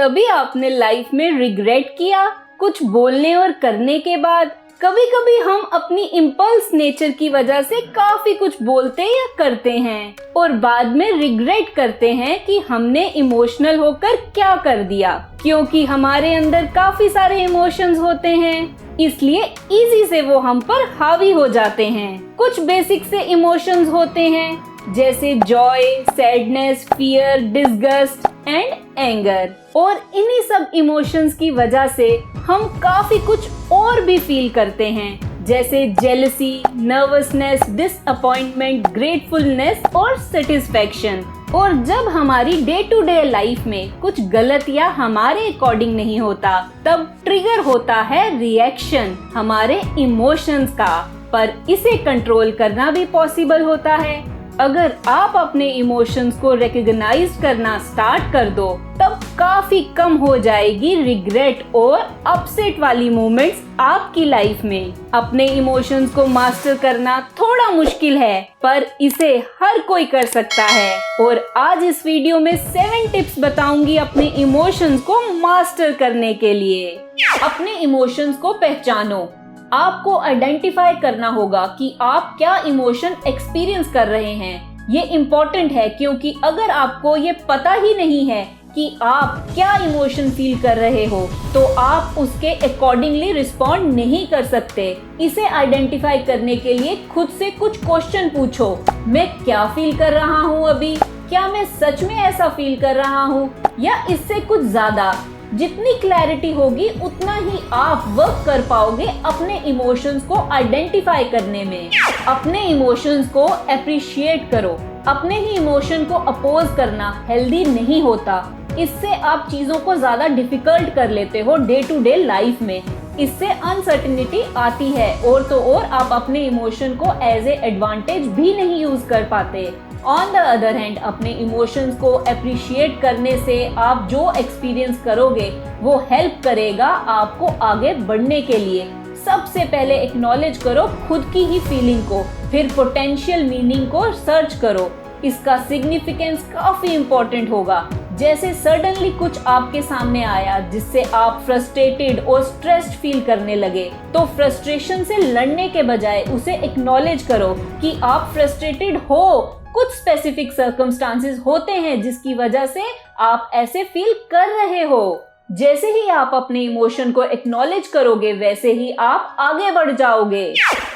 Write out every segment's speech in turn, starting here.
कभी आपने लाइफ में रिग्रेट किया कुछ बोलने और करने के बाद? कभी कभी हम अपनी इम्पल्स नेचर की वजह से काफी कुछ बोलते या करते हैं और बाद में रिग्रेट करते हैं कि हमने इमोशनल होकर क्या कर दिया, क्योंकि हमारे अंदर काफी सारे इमोशंस होते हैं, इसलिए इजी से वो हम पर हावी हो जाते हैं। कुछ बेसिक से इमोशंस होते हैं जैसे Joy, sadness, fear, disgust and anger, और इन्हीं सब इमोशंस की वजह से हम काफी कुछ और भी फील करते हैं जैसे जेलसी, नर्वसनेस, डिसअपॉइंटमेंट, ग्रेटफुलनेस और सेटिस्फैक्शन। और जब हमारी डे टू डे लाइफ में कुछ गलत या हमारे अकॉर्डिंग नहीं होता, तब ट्रिगर होता है रिएक्शन हमारे इमोशंस का, पर इसे कंट्रोल करना भी पॉसिबल होता है। अगर आप अपने इमोशंस को रिकॉग्नाइज करना स्टार्ट कर दो, तब काफी कम हो जाएगी रिग्रेट और अपसेट वाली मोमेंट्स आपकी लाइफ में। अपने इमोशंस को मास्टर करना थोड़ा मुश्किल है, पर इसे हर कोई कर सकता है। और आज इस वीडियो में 7 टिप्स बताऊंगी अपने इमोशंस को मास्टर करने के लिए। अपने इमोशंस को पहचानो। आपको आइडेंटिफाई करना होगा कि आप क्या इमोशन एक्सपीरियंस कर रहे हैं। ये इम्पोर्टेंट है क्योंकि अगर आपको ये पता ही नहीं है कि आप क्या इमोशन फील कर रहे हो, तो आप उसके अकॉर्डिंगली रिस्पॉन्ड नहीं कर सकते। इसे आइडेंटिफाई करने के लिए खुद से कुछ क्वेश्चन पूछो। मैं क्या फील कर रहा हूँ अभी? क्या मैं सच में ऐसा फील कर रहा हूँ या इससे कुछ ज्यादा? जितनी क्लैरिटी होगी उतना ही आप वर्क कर पाओगे अपने इमोशंस को आइडेंटिफाई करने में। अपने इमोशंस को एप्रिशिएट करो। अपने ही इमोशन को अपोज करना हेल्दी नहीं होता। इससे आप चीजों को ज्यादा डिफिकल्ट कर लेते हो डे टू डे लाइफ में। इससे अनसर्टेनिटी आती है और तो और आप अपने इमोशन को एज ए एडवांटेज भी नहीं यूज कर पाते। ऑन द अदर हैंड, अपने इमोशंस को अप्रिशिएट करने से आप जो एक्सपीरियंस करोगे वो हेल्प करेगा आपको आगे बढ़ने के लिए। सबसे पहले एक्नॉलेज करो खुद की ही फीलिंग को, फिर पोटेंशियल मीनिंग को सर्च करो। इसका सिग्निफिकेंस काफी इम्पोर्टेंट होगा। जैसे सडनली कुछ आपके सामने आया जिससे आप फ्रस्ट्रेटेड और स्ट्रेस्ड फील करने लगे, तो फ्रस्ट्रेशन से लड़ने के बजाय उसे एक्नॉलेज करो कि आप फ्रस्ट्रेटेड हो। कुछ स्पेसिफिक सर्कमस्टांसेस होते हैं जिसकी वजह से आप ऐसे फील कर रहे हो। जैसे ही आप अपने इमोशन को एक्नॉलेज करोगे, वैसे ही आप आगे बढ़ जाओगे।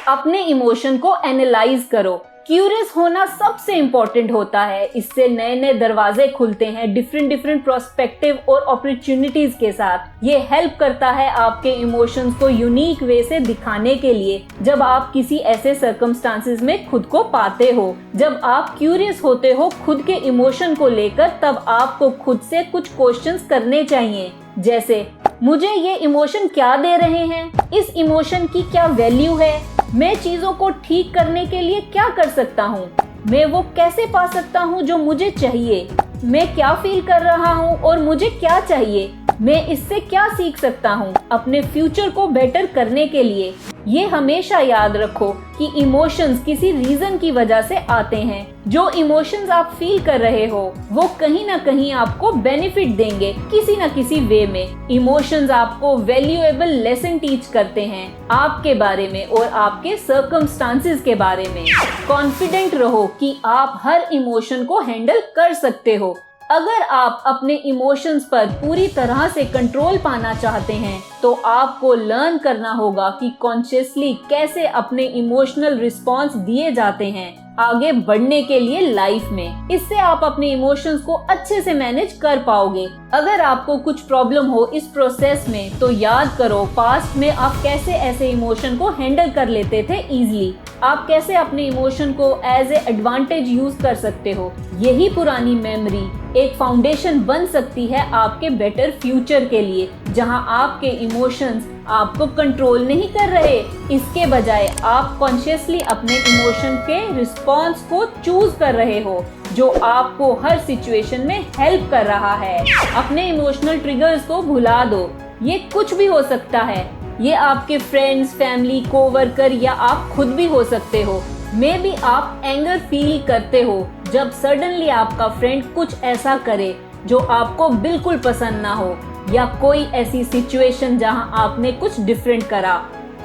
अपने इमोशन को एनालाइज करो। क्यूरियस होना सबसे इम्पोर्टेंट होता है। इससे नए नए दरवाजे खुलते हैं डिफरेंट प्रोस्पेक्टिव और अपॉर्चुनिटीज के साथ। ये हेल्प करता है आपके इमोशंस को यूनिक वे से दिखाने के लिए। जब आप किसी ऐसे सर्कमस्टांसेस में खुद को पाते हो, जब आप क्यूरियस होते हो खुद के इमोशन को लेकर, तब आपको खुद से कुछ क्वेश्चंस करने चाहिए, जैसे मुझे ये इमोशन क्या दे रहे हैं? इस इमोशन की क्या वैल्यू है? मैं चीजों को ठीक करने के लिए क्या कर सकता हूँ? मैं वो कैसे पा सकता हूँ जो मुझे चाहिए? मैं क्या फील कर रहा हूँ और मुझे क्या चाहिए? मैं इससे क्या सीख सकता हूँ अपने फ्यूचर को बेटर करने के लिए? ये हमेशा याद रखो कि इमोशंस किसी रीजन की वजह से आते हैं। जो इमोशंस आप फील कर रहे हो वो कहीं ना कहीं आपको बेनिफिट देंगे किसी ना किसी वे में। इमोशंस आपको वैल्यूएबल लेसन टीच करते हैं आपके बारे में और आपके सर्कमस्टांसेस के बारे में। कॉन्फिडेंट रहो कि आप हर इमोशन को हैंडल कर सकते हो। अगर आप अपने इमोशंस पर पूरी तरह से कंट्रोल पाना चाहते हैं, तो आपको लर्न करना होगा कि कॉन्शियसली कैसे अपने इमोशनल रिस्पॉन्स दिए जाते हैं आगे बढ़ने के लिए लाइफ में। इससे आप अपने इमोशंस को अच्छे से मैनेज कर पाओगे। अगर आपको कुछ प्रॉब्लम हो इस प्रोसेस में, तो याद करो पास्ट में आप कैसे ऐसे इमोशन को हैंडल कर लेते थे इजीली। आप कैसे अपने इमोशन को एज ए एडवांटेज यूज कर सकते हो। यही पुरानी मेमोरी एक फाउंडेशन बन सकती है आपके बेटर फ्यूचर के लिए, जहां आपके इमोशंस आपको कंट्रोल नहीं कर रहे। इसके बजाय आप कॉन्शियसली अपने इमोशन के रिस्पॉन्स को चूज कर रहे हो, जो आपको हर सिचुएशन में हेल्प कर रहा है। अपने इमोशनल ट्रिगर्स को भुला दो। ये कुछ भी हो सकता है। ये आपके फ्रेंड्स, फैमिली, कोवर्कर या आप खुद भी हो सकते हो। मे बी आप एंगर फील करते हो जब सडनली आपका फ्रेंड कुछ ऐसा करे जो आपको बिल्कुल पसंद ना हो, या कोई ऐसी सिचुएशन जहां आपने कुछ डिफरेंट करा।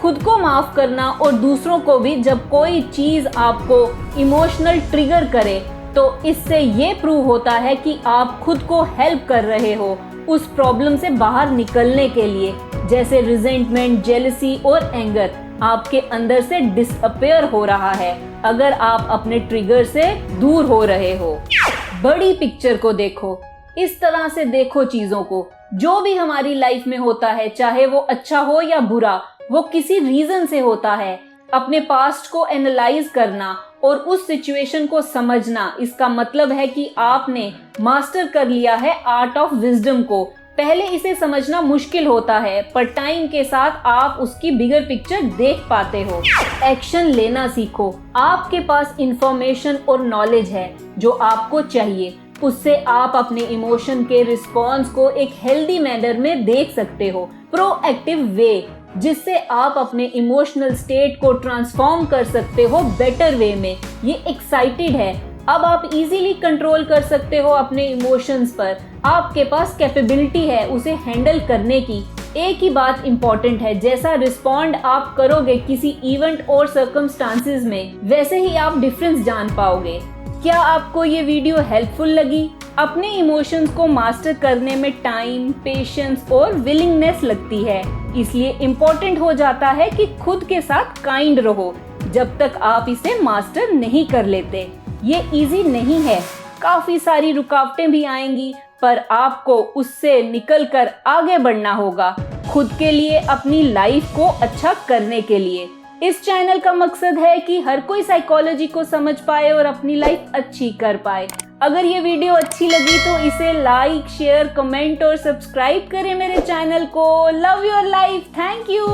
खुद को माफ करना और दूसरों को भी जब कोई चीज आपको इमोशनल ट्रिगर करे, तो इससे ये प्रूव होता है कि आप खुद को हेल्प कर रहे हो उस प्रॉब्लम से बाहर निकलने के लिए। जैसे रिजेंटमेंट, जेलसी और एंगर आपके अंदर से डिसअपेयर हो रहा है अगर आप अपने ट्रिगर से दूर हो रहे हो। बड़ी पिक्चर को देखो, इस तरह से देखो चीजों को। जो भी हमारी लाइफ में होता है, चाहे वो अच्छा हो या बुरा, वो किसी रीजन से होता है। अपने पास्ट को एनालाइज करना और उस सिचुएशन को समझना, इसका मतलब है कि आपने मास्टर कर लिया है आर्ट ऑफ विजडम को। पहले इसे समझना मुश्किल होता है, पर टाइम के साथ आप उसकी बिगर पिक्चर देख पाते हो। एक्शन लेना सीखो। आपके पास इंफॉर्मेशन और नॉलेज है जो आपको चाहिए, उससे आप अपने इमोशन के रिस्पॉन्स को एक हेल्दी मैनर में देख सकते हो। प्रोएक्टिव वे, जिससे आप अपने इमोशनल स्टेट को ट्रांसफॉर्म कर सकते हो बेटर वे में। ये एक्साइटेड है, अब आप इजीली कंट्रोल कर सकते हो अपने इमोशंस पर। आपके पास कैपेबिलिटी है उसे हैंडल करने की। एक ही बात इम्पोर्टेंट है, जैसा रिस्पॉन्ड आप करोगे किसी इवेंट और सर्कमस्टांसेस में, वैसे ही आप डिफरेंस जान पाओगे। क्या आपको ये वीडियो हेल्पफुल लगी? अपने इमोशंस को मास्टर करने में टाइम, पेशेंस और विलिंगनेस लगती है, इसलिए इम्पोर्टेंट हो जाता है कि खुद के साथ काइंड रहो जब तक आप इसे मास्टर नहीं कर लेते। ये इजी नहीं है, काफी सारी रुकावटें भी आएंगी, पर आपको उससे निकलकर आगे बढ़ना होगा खुद के लिए, अपनी लाइफ को अच्छा करने के लिए। इस चैनल का मकसद है कि हर कोई साइकोलॉजी को समझ पाए और अपनी लाइफ अच्छी कर पाए। अगर ये वीडियो अच्छी लगी तो इसे लाइक, शेयर, कमेंट और सब्सक्राइब करें मेरे चैनल को। Love your life, thank you.